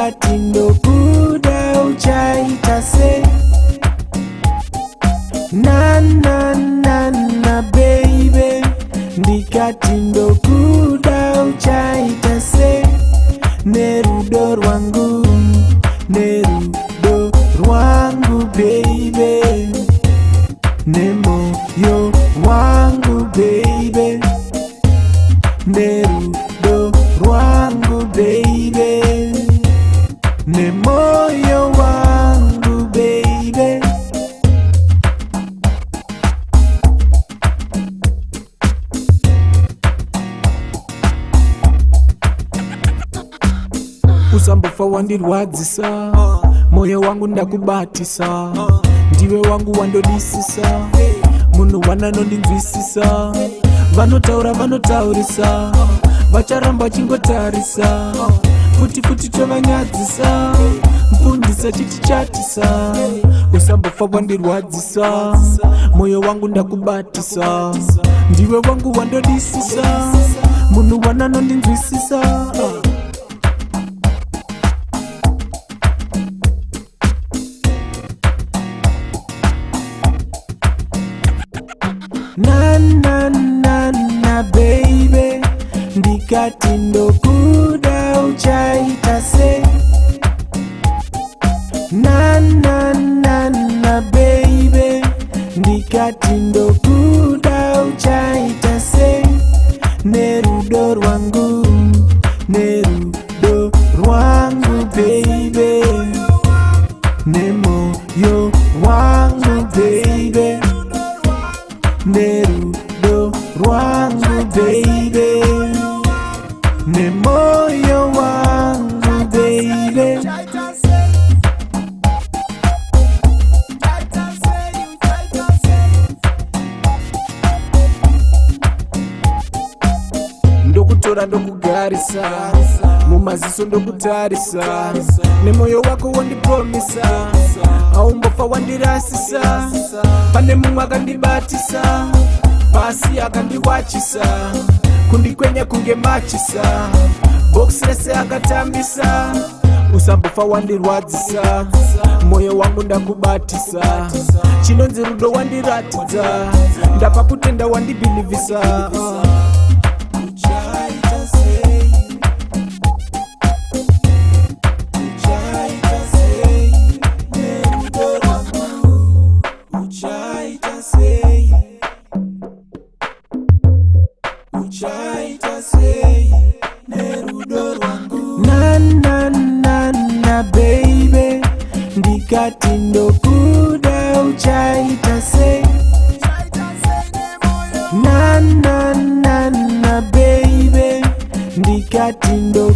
ndikatindo kuda uchaitase na baby ndikatindo kuda uchaitase nerudo rwangu baby nemoyo wangu baby nerudo rwangu baby nemoyo wangu baby. Usambofa wandirwadzisa moyo wangu ndakubatisa ndiwe wangu wandodisisa munhu wananondinzwisisa vanotaura vanotaurisa vacharamba vachingotarisa futi tovanyadzisa mpundisa chitichatisa usambofa wandirwadzisa moyo wangu ndakubatisa ndiwe wangu wandodisisa munhu wananondinzwisisa na baby ndikatindo kuda uchaitase na baby ndikatindo kuda uchaitase nerudo rwangu baby nemoyo wangu baby nerudo rwangu baby nemoyo wangu baby. Ndokutora ndokugarisa mumaziso ndokutarisa nemoyo wako wandipromisa aumbofa wandirasisa pane mumwe akandibatisa pasi akandiwachisa kundikwenya kunge machisa boksi rese akatambisa usambofa wandirwadzisa moyo wangu ndakubatisa chinonzi rudo wandiratidza ndapa kutenda wandibhilivisa na baby ndikatindo kuda uchaitase na baby ndikatindo